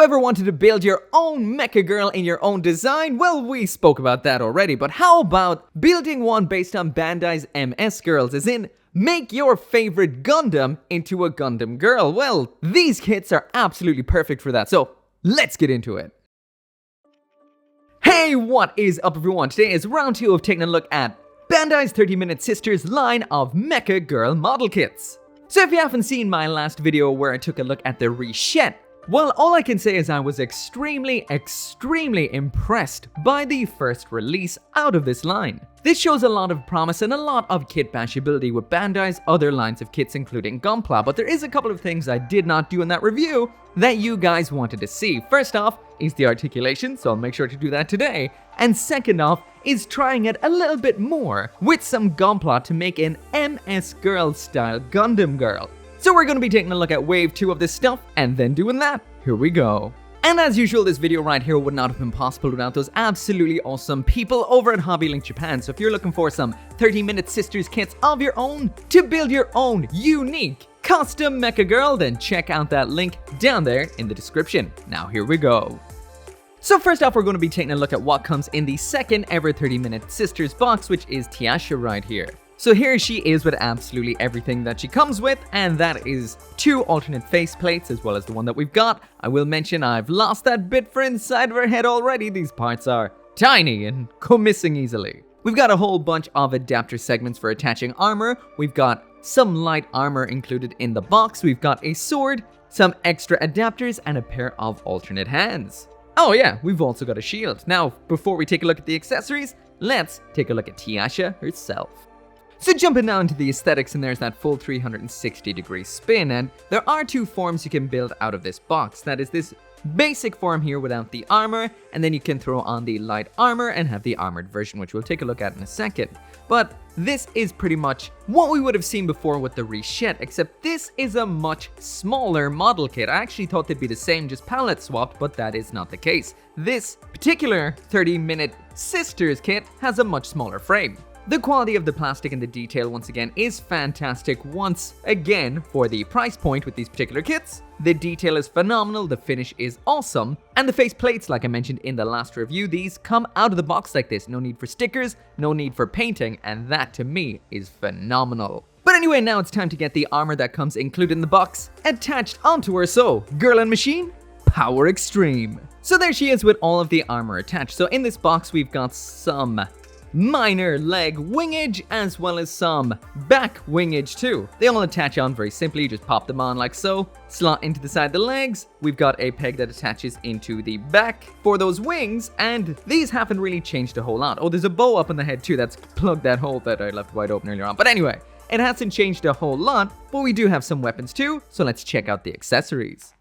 you ever wanted to build your own mecha girl in your own design? Well, we spoke about that already, but how about building one based on Bandai's MS girls, as in make your favorite Gundam into a Gundam girl? Well, these kits are absolutely perfect for that, so let's get into it. Hey, what is up everyone? Today is round 2 of taking a look at Bandai's 30-Minute Sisters line of mecha girl model kits. So if you haven't seen my last video where I took a look at the reshet, well, all I can say is I was extremely impressed by the first release out of this line. This shows a lot of promise and a lot of kit bashability with Bandai's other lines of kits including Gunpla, but there is a couple of things I did not do in that review that you guys wanted to see. First off is the articulation, so I'll make sure to do that today. And second off is trying it a little bit more with some Gunpla to make an MS Girl style Gundam girl. So we're going to be taking a look at wave 2 of this stuff and then doing that. Here we go. And as usual, this video right here would not have been possible without those absolutely awesome people over at HobbyLink Japan. So if you're looking for some 30-minute sisters kits of your own to build your own unique custom mecha girl, then check out that link down there in the description. Now here we go. So first off, we're going to be taking a look at what comes in the second ever 30-minute sisters box, which is Tiasha right here. So here she is with absolutely everything that she comes with, and that is 2 alternate face plates as well as the one that we've got. I will mention I've lost that bit for inside of her head already. These parts are tiny and go missing easily. We've got a whole bunch of adapter segments for attaching armor. We've got some light armor included in the box. We've got a sword, some extra adapters, and a pair of alternate hands. Oh yeah, we've also got a shield. Now, before we take a look at the accessories, let's take a look at Tiasha herself. So jumping now into the aesthetics, and there's that full 360-degree spin, and there are 2 forms you can build out of this box. That is this basic form here without the armor, and then you can throw on the light armor and have the armored version, which we'll take a look at in a second. But this is pretty much what we would have seen before with the reshet, except this is a much smaller model kit. I actually thought they'd be the same, just palette swapped, but that is not the case. This particular 30-minute sisters kit has a much smaller frame. The quality of the plastic and the detail once again is fantastic once again for the price point with these particular kits. The detail is phenomenal, the finish is awesome, and the face plates, like I mentioned in the last review, these come out of the box like this. No need for stickers, no need for painting, and that to me is phenomenal. But anyway, now it's time to get the armor that comes included in the box attached onto her. So, girl and machine, power extreme. So there she is with all of the armor attached. So in this box we've got some minor leg wingage as well as some back wingage too. They all attach on very simply, you just pop them on like so, slot into the side of the legs. We've got a peg that attaches into the back for those wings, and these haven't really changed a whole lot. Oh, there's a bow up on the head too that's plugged that hole that I left wide open earlier on. But anyway, it hasn't changed a whole lot, but we do have some weapons too, so let's check out the accessories.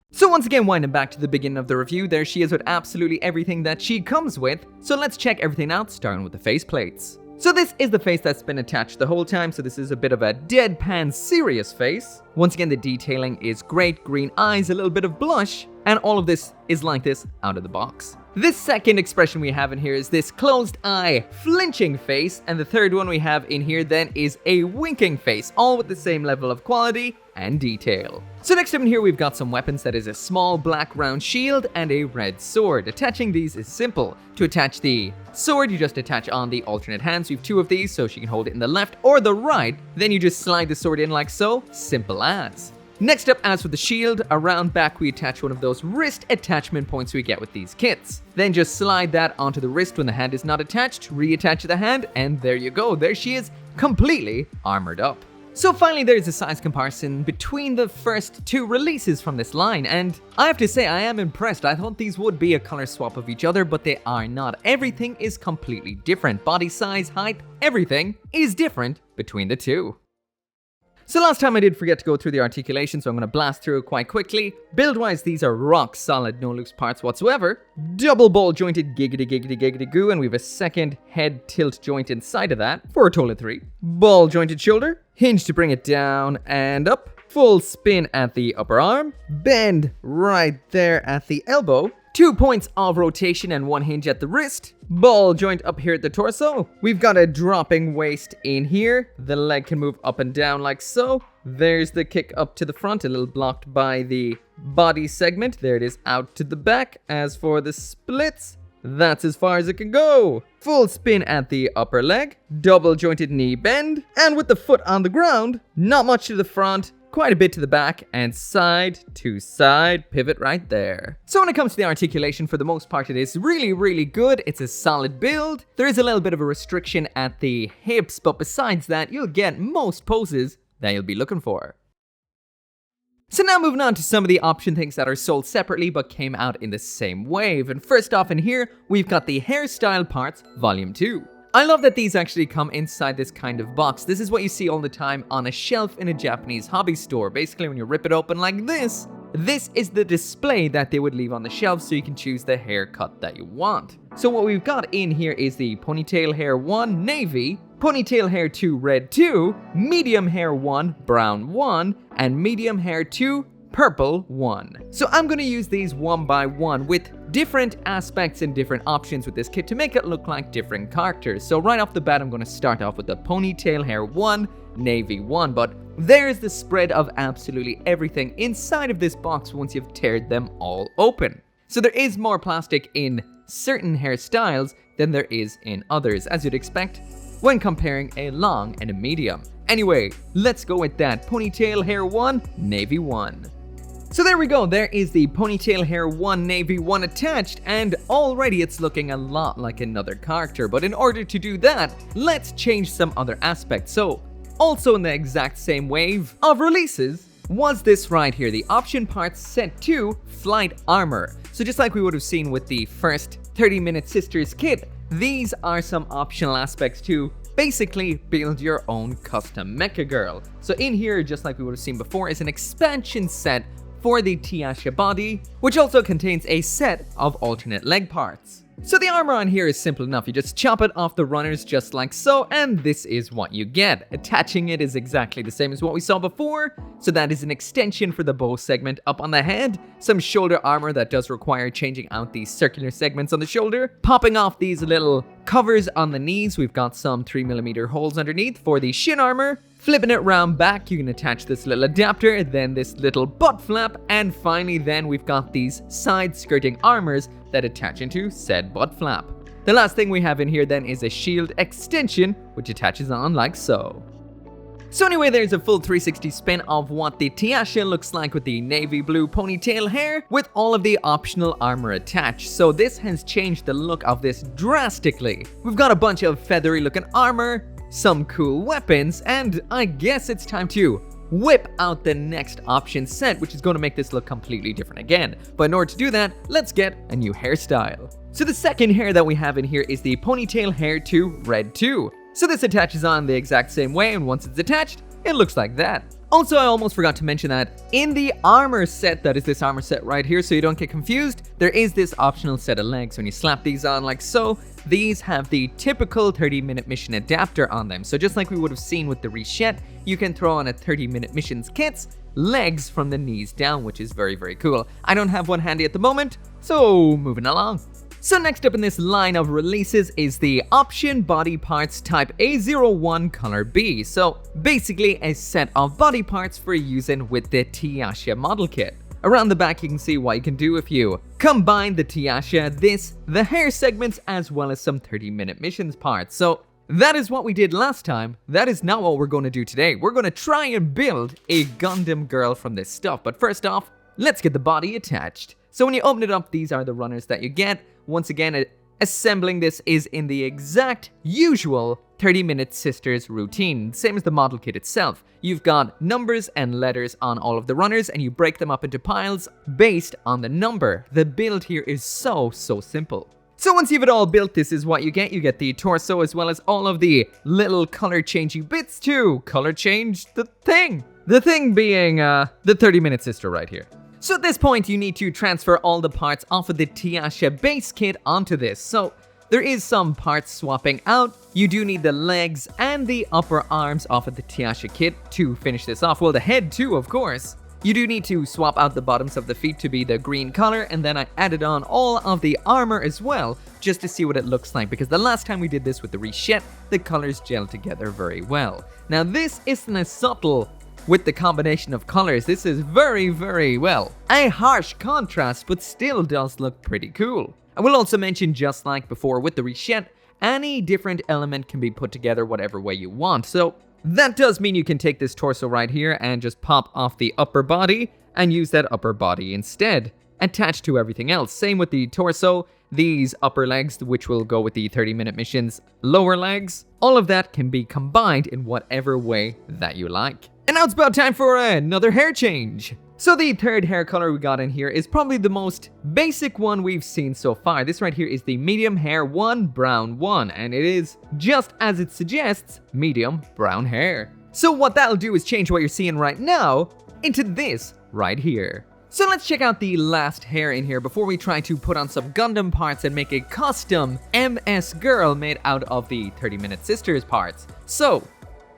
So once again, winding back to the beginning of the review, there she is with absolutely everything that she comes with. So let's check everything out, starting with the face plates. So this is the face that's been attached the whole time, so this is a bit of a deadpan serious face. Once again, the detailing is great, green eyes, a little bit of blush, and all of this is like this out of the box. This second expression we have in here is this closed eye, flinching face, and the third one we have in here then is a winking face, all with the same level of quality and detail. So next up in here we've got some weapons. That is a small black round shield and a red sword. Attaching these is simple. To attach the sword, you just attach on the alternate hands. We have 2 of these, so she can hold it in the left or the right. Then you just slide the sword in like so, simple as. Next up, as for the shield, around back we attach one of those wrist attachment points we get with these kits. Then just slide that onto the wrist when the hand is not attached, reattach the hand, and there you go. There she is, completely armored up. So finally, there's a size comparison between the first 2 releases from this line, and I have to say I am impressed. I thought these would be a color swap of each other, but they are not. Everything is completely different. Body size, height, everything is different between the 2. So last time I did forget to go through the articulation, so I'm going to blast through it quite quickly. Build-wise, these are rock solid, no loose parts whatsoever. Double ball jointed giggity goo, and we have a second head tilt joint inside of that for a total of 3. Ball jointed shoulder, hinge to bring it down and up. Full spin at the upper arm, bend right there at the elbow. 2 points of rotation and 1 hinge at the wrist. Ball joint up here at the torso. We've got a dropping waist in here. The leg can move up and down like so. There's the kick up to the front, a little blocked by the body segment. There it is out to the back. As for the splits, that's as far as it can go. Full spin at the upper leg, double jointed knee bend, and with the foot on the ground, not much to the front, quite a bit to the back, and side to side pivot right there. So when it comes to the articulation, for the most part, it is really good. It's a solid build. There is a little bit of a restriction at the hips, but besides that, you'll get most poses that you'll be looking for. So now moving on to some of the option things that are sold separately but came out in the same wave. And first off in here, we've got the hairstyle parts volume 2. I love that these actually come inside this kind of box. This is what you see all the time on a shelf in a Japanese hobby store. Basically, when you rip it open like this is the display that they would leave on the shelf so you can choose the haircut that you want. So what we've got in here is the ponytail hair 1 navy, ponytail hair 2 red 2, medium hair 1 brown 1, and medium hair 2 purple 1. So I'm going to use these one by one with different aspects and different options with this kit to make it look like different characters. So right off the bat, I'm going to start off with the ponytail hair 1 navy 1, but there's the spread of absolutely everything inside of this box once you've teared them all open. So there is more plastic in certain hairstyles than there is in others, as you'd expect when comparing a long and a medium. Anyway, let's go with that ponytail hair 1 navy 1. So there we go, there is the ponytail hair 1 navy 1 attached, and already it's looking a lot like another character. But in order to do that, let's change some other aspects. So also in the exact same wave of releases was this right here, the option parts set 2 flight armor. So just like we would have seen with the first 30-minute sisters kit, these are some optional aspects to basically build your own custom Mecha Girl. So in here, just like we would have seen before, is an expansion set for the Tiasha body, which also contains a set of alternate leg parts. So the armor on here is simple enough. You just chop it off the runners just like so, and this is what you get. Attaching it is exactly the same as what we saw before. So that is an extension for the bow segment up on the head, some shoulder armor that does require changing out these circular segments on the shoulder, popping off these little covers on the knees. We've got some 3mm holes underneath for the shin armor. Flipping it round back, you can attach this little adapter, then this little butt flap, and finally then we've got these side skirting armors that attach into said butt flap. The last thing we have in here then is a shield extension, which attaches on like so. So anyway, there's a full 360 spin of what the Tiasha looks like with the navy blue ponytail hair with all of the optional armor attached. So this has changed the look of this drastically. We've got a bunch of feathery looking armor, some cool weapons, and I guess it's time to whip out the next option set, which is going to make this look completely different again. But in order to do that, let's get a new hairstyle. So the second hair that we have in here is the ponytail hair 2 red 2. So this attaches on the exact same way, and once it's attached, it looks like that. Also, I almost forgot to mention that in the armor set, that is this armor set right here, so you don't get confused, there is this optional set of legs. When you slap these on like so, these have the typical 30-minute mission adapter on them. So just like we would have seen with the Richette, you can throw on a 30-minute missions kit's legs from the knees down, which is very cool. I don't have one handy at the moment, so moving along. So next up in this line of releases is the option body parts type A01 color B. So basically a set of body parts for using with the Tiasha model kit. Around the back you can see what you can do if you combine the Tiasha, the hair segments, as well as some 30-minute missions parts. So that is what we did last time. That is not what we're going to do today. We're going to try and build a Gundam girl from this stuff. But first off, let's get the body attached. So when you open it up, these are the runners that you get. Once again, assembling this is in the exact usual 30-minute sisters routine, same as the model kit itself. You've got numbers and letters on all of the runners, and you break them up into piles based on the number. The build here is so simple. So once you've it all built, this is what you get. You get the torso as well as all of the little color changing bits to color change the thing. The thing being the 30-minute sister right here. So at this point, you need to transfer all the parts off of the Tiasha base kit onto this. So there is some parts swapping out. You do need the legs and the upper arms off of the Tiasha kit to finish this off. Well, the head too, of course. You do need to swap out the bottoms of the feet to be the green color, and then I added on all of the armor as well, just to see what it looks like, because the last time we did this with the reshet, the colors gel together very well. Now this isn't as subtle with the combination of colors. This is very well a harsh contrast, but still does look pretty cool. I will also mention, just like before with the reshet, any different element can be put together whatever way you want. So that does mean you can take this torso right here and just pop off the upper body and use that upper body instead, attached to everything else. Same with the torso, these upper legs, which will go with the 30-minute missions, lower legs, all of that can be combined in whatever way that you like. And now it's about time for another hair change. So the third hair color we got in here is probably the most basic one we've seen so far. This right here is the medium hair 1 brown 1, and it is, just as it suggests, medium brown hair. So what that'll do is change what you're seeing right now into this right here. So let's check out the last hair in here before we try to put on some Gundam parts and make a custom MS girl made out of the 30-minute sisters parts. So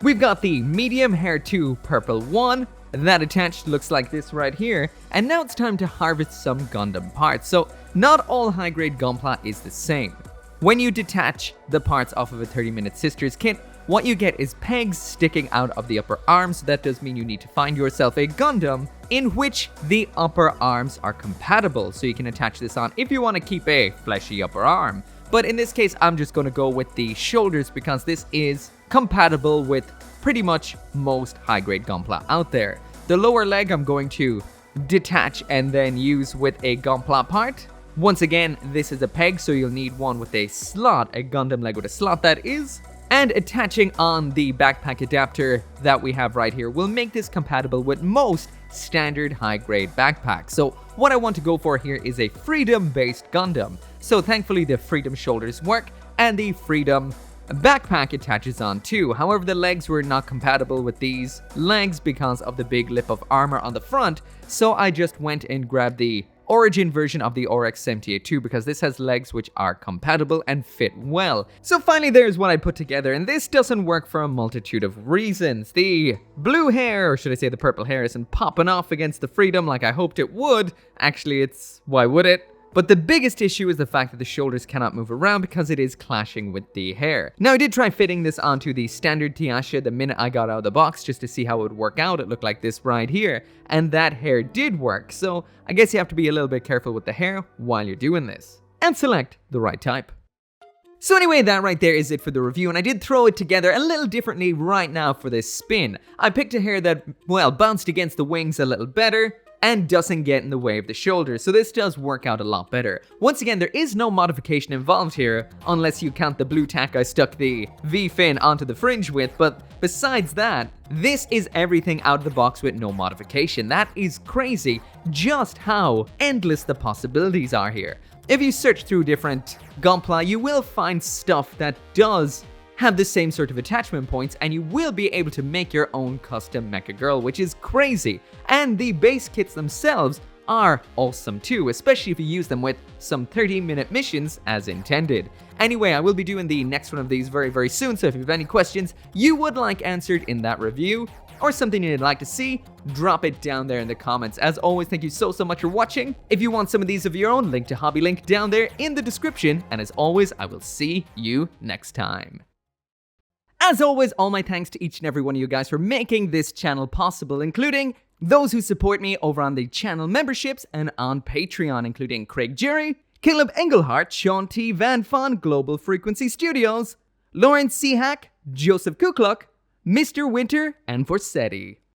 we've got the medium hair 2 purple 1, that attached looks like this right here, and now it's time to harvest some Gundam parts. So not all high-grade gunpla is the same. When you detach the parts off of a 30-minute sisters kit, what you get is pegs sticking out of the upper arms. So that does mean you need to find yourself a Gundam in which the upper arms are compatible, so you can attach this on if you want to keep a fleshy upper arm. But in this case, I'm just going to go with the shoulders because this is compatible with pretty much most high-grade gunpla out there. The lower leg I'm going to detach and then use with a gunpla part. Once again, this is a peg, so you'll need one with a slot, a Gundam leg with a slot that is. And attaching on the backpack adapter that we have right here will make this compatible with most standard high-grade backpacks. So what I want to go for here is a Freedom-based Gundam. So thankfully the Freedom shoulders work, and the Freedom backpack attaches on too. However, the legs were not compatible with these legs because of the big lip of armor on the front, so I just went and grabbed the origin version of the RX-78-2 because this has legs which are compatible and fit well. So finally, there's what I put together, and this doesn't work for a multitude of reasons. The blue hair, or should I say the purple hair, isn't popping off against the Freedom like I hoped it would. Actually, why would it? But the biggest issue is the fact that the shoulders cannot move around because it is clashing with the hair. Now, I did try fitting this onto the standard Tiasha the minute I got out of the box just to see how it would work out. It looked like this right here, and that hair did work. So I guess you have to be a little bit careful with the hair while you're doing this, and select the right type. So anyway, that right there is it for the review, and I did throw it together a little differently right now for this spin. I picked a hair that, well, bounced against the wings a little better, and doesn't get in the way of the shoulders, so this does work out a lot better. Once again, there is no modification involved here, unless you count the blue tack I stuck the V-fin onto the fringe with, but besides that, this is everything out of the box with no modification. That is crazy, just how endless the possibilities are here. If you search through different gunpla, you will find stuff that does have the same sort of attachment points, and you will be able to make your own custom Mecha Girl, which is crazy. And the base kits themselves are awesome too, especially if you use them with some 30-minute missions as intended. Anyway, I will be doing the next one of these very soon, so if you have any questions you would like answered in that review, or something you'd like to see, drop it down there in the comments. As always, thank you so much for watching. If you want some of these of your own, link to HobbyLink down there in the description, and as always, I will see you next time. As always, all my thanks to each and every one of you guys for making this channel possible, including those who support me over on the channel memberships and on Patreon, including Craig Jerry, Caleb Engelhart, Sean T. Van Fon, Global Frequency Studios, Lawrence C. Hack, Joseph Kukluk, Mr. Winter, and Forsetti.